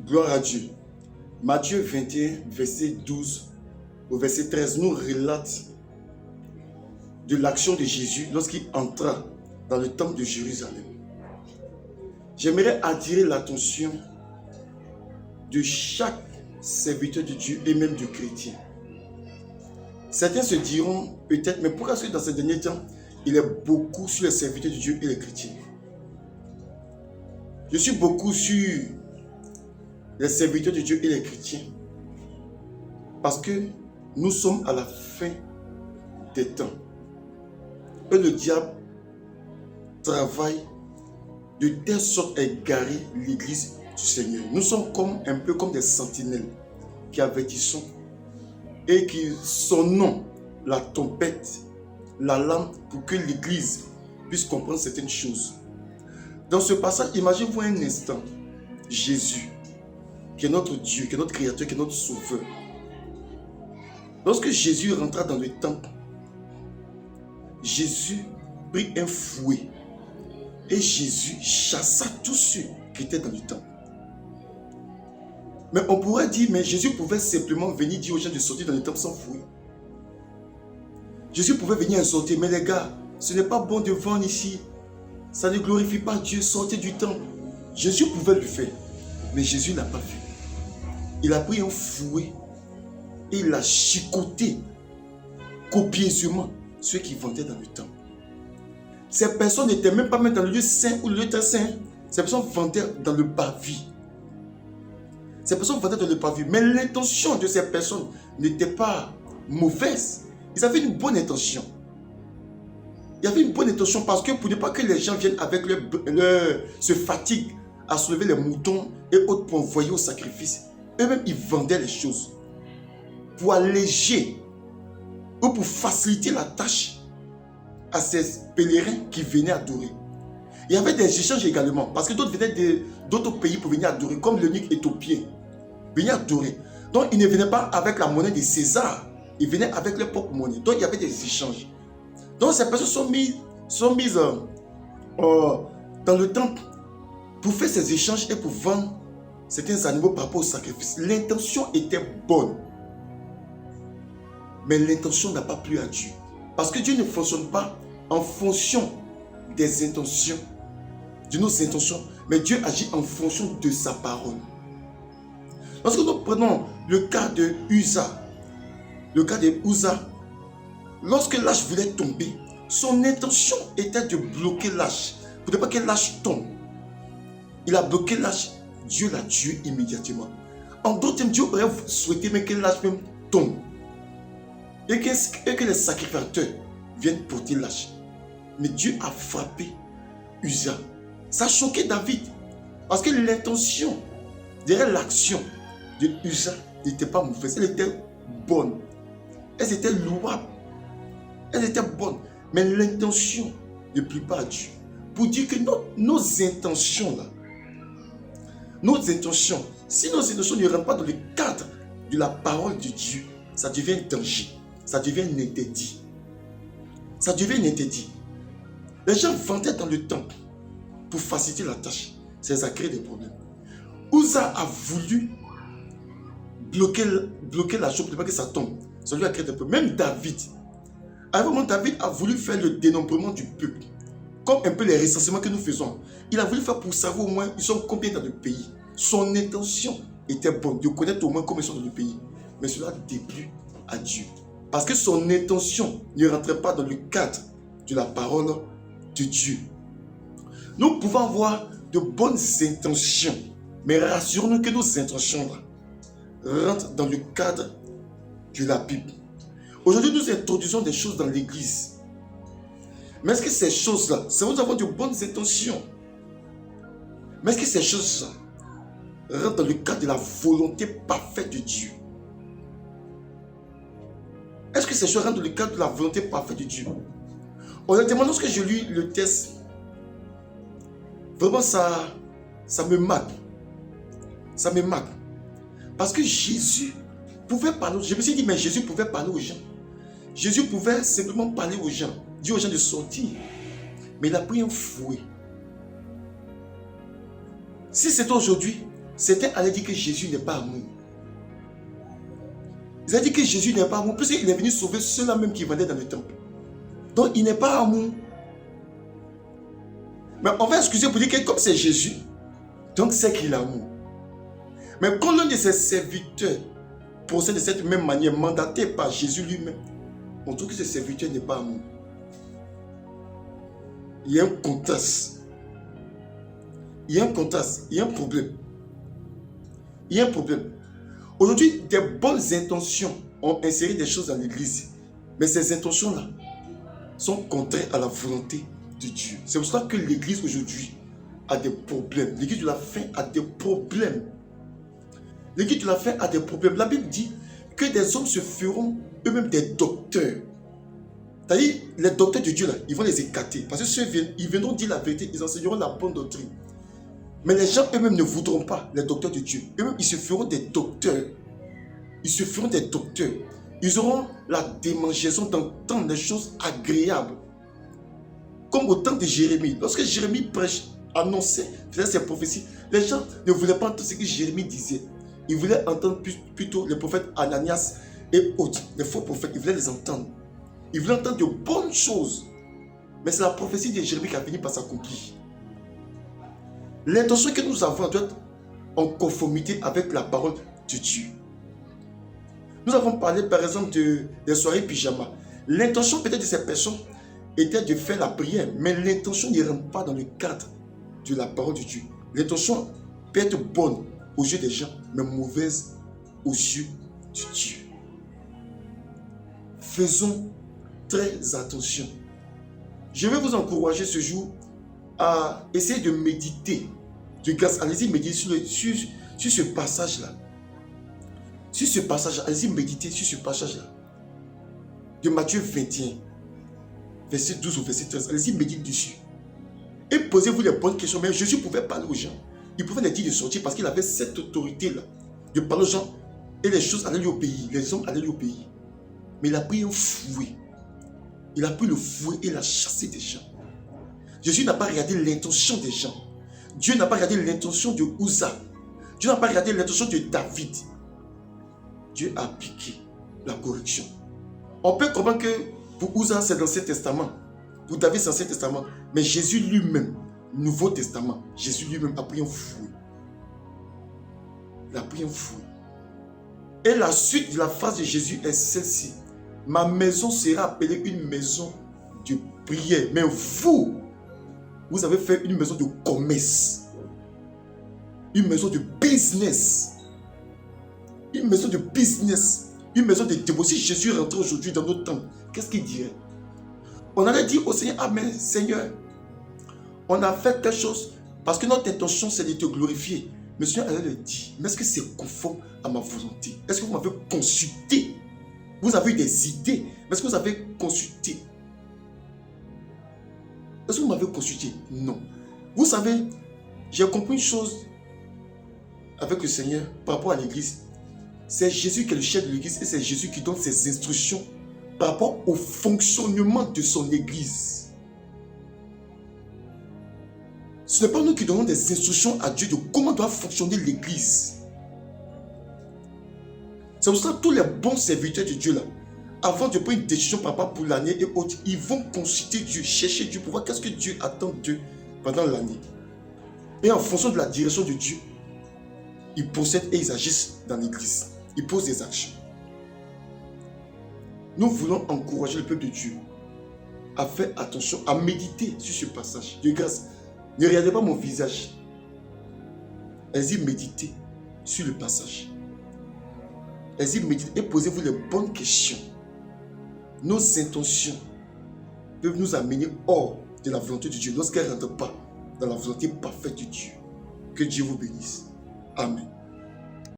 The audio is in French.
Gloire à Dieu. Matthieu 21, verset 12 au verset 13 nous relate de l'action de Jésus lorsqu'il entra dans le temple de Jérusalem. J'aimerais attirer l'attention de chaque serviteur de Dieu et même de chrétien. Certains se diront peut-être, mais pourquoi est-ce que dans ces derniers temps, il est beaucoup sur les serviteurs de Dieu et les chrétiens? Je suis beaucoup sur les serviteurs de Dieu et les chrétiens parce que nous sommes à la fin des temps et le diable travaille de telle sorte à égarer l'église du Seigneur. Nous sommes un peu comme des sentinelles qui avertissons et qui sonnons la trompette, la lampe pour que l'église puisse comprendre certaines choses. Dans ce passage, imaginez-vous un instant Jésus, qui est notre Dieu, qui est notre Créateur, qui est notre Sauveur. Lorsque Jésus rentra dans le temple, Jésus prit un fouet et Jésus chassa tous ceux qui étaient dans le temple. Mais on pourrait dire, mais Jésus pouvait simplement venir dire aux gens de sortir dans le temple sans fouet. Jésus pouvait venir exhorter, mais les gars, ce n'est pas bon de vendre ici. Ça ne glorifie pas Dieu, sortez du temple. Jésus pouvait le faire, mais Jésus ne l'a pas fait. Il a pris un fouet et il a chicoté copieusement ceux qui vendaient dans le temple. Ces personnes n'étaient même pas dans le lieu saint ou le lieu très saint. Ces personnes vendaient dans le parvis. Ces personnes vendaient dans le parvis. Mais l'intention de ces personnes n'était pas mauvaise. Ils avaient une bonne intention. Il y avait une bonne intention parce que pour ne pas que les gens viennent avec se fatiguent à soulever les moutons et autres pour envoyer au sacrifice. Eux-mêmes, ils vendaient les choses pour alléger ou pour faciliter la tâche à ces pèlerins qui venaient adorer. Il y avait des échanges également parce que d'autres venaient d'autres pays pour venir adorer, comme l'eunuque éthiopien, venir adorer. Donc, ils ne venaient pas avec la monnaie de César, ils venaient avec leur propre monnaie. Donc, il y avait des échanges. Donc, ces personnes sont mises dans le temple pour faire ces échanges et pour vendre certains animaux par rapport au sacrifice. L'intention était bonne. Mais l'intention n'a pas plu à Dieu. Parce que Dieu ne fonctionne pas en fonction des intentions, de nos intentions, mais Dieu agit en fonction de sa parole. Lorsque nous prenons le cas de Uza, lorsque l'âge voulait tomber, son intention était de bloquer l'âge, pour ne pas que l'âge tombe. Il a bloqué l'âge, Dieu l'a tué immédiatement. En d'autres termes, Dieu aurait souhaité même que l'âge même tombe. Et que les sacrificateurs viennent porter l'âge. Mais Dieu a frappé Uza. Ça a choqué David. Parce que l'intention derrière l'action de Uza n'était pas mauvaise. Elle était bonne. Elle était louable. Elle était bonne. Mais l'intention ne plut pas à Dieu. Pour dire que nos intentions là, si nos intentions ne rentrent pas dans le cadre de la parole de Dieu, ça devient un danger. Ça devient un interdit. Ça devient un interdit. Les gens vendaient dans le temple pour faciliter la tâche. Ça a créé des problèmes. Uza a voulu bloquer la chose pour ne pas que ça tombe. Ça lui a créé des problèmes. Même David. À un moment, David a voulu faire le dénombrement du peuple. Comme un peu les recensements que nous faisons. Il a voulu faire pour savoir au moins ils sont combien dans le pays. Son intention était bonne de connaître au moins combien ils sont dans le pays. Mais cela déplut à Dieu. Parce que son intention ne rentrait pas dans le cadre de la parole de Dieu. Nous pouvons avoir de bonnes intentions, mais rassurons-nous que nos intentions rentrent dans le cadre de la Bible. Aujourd'hui, nous introduisons des choses dans l'église. Mais est-ce que ces choses-là, c'est nous avons de bonnes intentions? Mais est-ce que ces choses-là rentrent dans le cadre de la volonté parfaite de Dieu? Est-ce que ces choses rentrent dans le cadre de la volonté parfaite de Dieu? Honnêtement, lorsque je lis le texte, vraiment ça me marque. Ça me marque. Parce que Jésus pouvait parler. Je me suis dit, mais Jésus pouvait parler aux gens. Jésus pouvait simplement parler aux gens, dire aux gens de sortir. Mais il a pris un fouet. Si c'était aujourd'hui, Certains allaient dire que Jésus n'est pas amour. Ils allaient dire que Jésus n'est pas amour, puisqu'il est venu sauver ceux-là même qui vendaient dans le temple. Donc il n'est pas amour. Mais on va excuser pour dire que comme c'est Jésus, donc c'est qu'il est amour. Mais quand l'un de ses serviteurs procède de cette même manière, mandaté par Jésus lui-même, on trouve que ce serviteur n'est pas amour. Il y a un contraste. Il y a un contraste. Il y a un problème. Il y a un problème. Aujourd'hui, des bonnes intentions ont inséré des choses dans l'église. Mais ces intentions-là sont contraires à la volonté de Dieu. C'est pour cela que l'église aujourd'hui a des problèmes. L'église de la fin a des problèmes. L'église de la fin a des problèmes. La Bible dit que des hommes se feront eux-mêmes des docteurs. C'est-à-dire, les docteurs de Dieu, là, ils vont les écarter. Parce que ceux ils viendront dire la vérité, ils enseigneront la bonne doctrine. Mais les gens eux-mêmes ne voudront pas les docteurs de Dieu. Eux-mêmes, ils se feront des docteurs. Ils se feront des docteurs. Ils auront la démangeaison d'entendre des choses agréables. Comme au temps de Jérémie. Lorsque Jérémie prêche, annonçait, faisait ses prophéties, les gens ne voulaient pas entendre ce que Jérémie disait. Ils voulaient entendre plutôt les prophètes Ananias et autres, les faux prophètes. Ils voulaient les entendre. Ils voulaient entendre de bonnes choses. Mais c'est la prophétie de Jérémie qui a fini par s'accomplir. L'intention que nous avons doit être en conformité avec la parole de Dieu. Nous avons parlé par exemple des soirées pyjama. L'intention peut-être de ces personnes était de faire la prière, mais l'intention ne rentre pas dans le cadre de la parole de Dieu. L'intention peut être bonne aux yeux des gens, mais mauvaise aux yeux de Dieu. Faisons très attention. Je vais vous encourager ce jour à essayer de méditer. De grâce, allez-y méditer sur ce passage-là. Sur ce passage, allez-y méditer sur ce passage-là. De Matthieu 21, verset 12 au verset 13. Allez-y méditer dessus. Et posez-vous les bonnes questions. Mais Jésus pouvait parler aux gens. Il pouvait les dire de sortir parce qu'il avait cette autorité-là. De parler aux gens et les choses allaient lui obéir. Les hommes allaient lui obéir. Mais il a pris un fouet. Il a pris le fouet et l'a chassé des gens. Jésus n'a pas regardé l'intention des gens. Dieu n'a pas regardé l'intention de Uza. Dieu n'a pas regardé l'intention de David. Dieu a appliqué la correction. On peut comprendre que pour Uza, c'est dans l'Ancien Testament. Pour David, c'est l'Ancien Testament. Mais Jésus lui-même, Nouveau Testament, Jésus lui-même a pris un fouet. Il a pris un fouet. Et la suite de la phrase de Jésus est celle-ci. Ma maison sera appelée une maison de prière. Mais vous avez fait une maison de commerce. Une maison de business. Une maison de business. Une maison de dévotion. Si Jésus rentrait aujourd'hui dans notre temps, qu'est-ce qu'il dirait? On allait dire au Seigneur, ah mais Seigneur, on a fait quelque chose parce que notre intention c'est de te glorifier. Mais le Seigneur allait le dire, mais est-ce que c'est conforme à ma volonté? Est-ce que vous m'avez consulté? Vous avez eu des idées, mais est-ce que vous avez consulté? Est-ce que vous m'avez consulté? Non. Vous savez, j'ai compris une chose avec le Seigneur par rapport à l'église. C'est Jésus qui est le chef de l'église et c'est Jésus qui donne ses instructions par rapport au fonctionnement de son église. Ce n'est pas nous qui donnons des instructions à Dieu de comment doit fonctionner l'église. C'est pour ça que tous les bons serviteurs de Dieu là, avant de prendre une décision par rapport pour l'année et autres, ils vont consulter Dieu, chercher Dieu pour voir qu'est-ce que Dieu attend d'eux pendant l'année. Et en fonction de la direction de Dieu, ils procèdent et ils agissent dans l'église. Ils posent des actions. Nous voulons encourager le peuple de Dieu à faire attention, à méditer sur ce passage. De grâce, ne regardez pas mon visage. Allez-y méditer sur le passage. Allez-y méditer et posez-vous les bonnes questions. Nos intentions peuvent nous amener hors de la volonté de Dieu lorsqu'elles ne rentrent pas dans la volonté parfaite de Dieu. Que Dieu vous bénisse. Amen.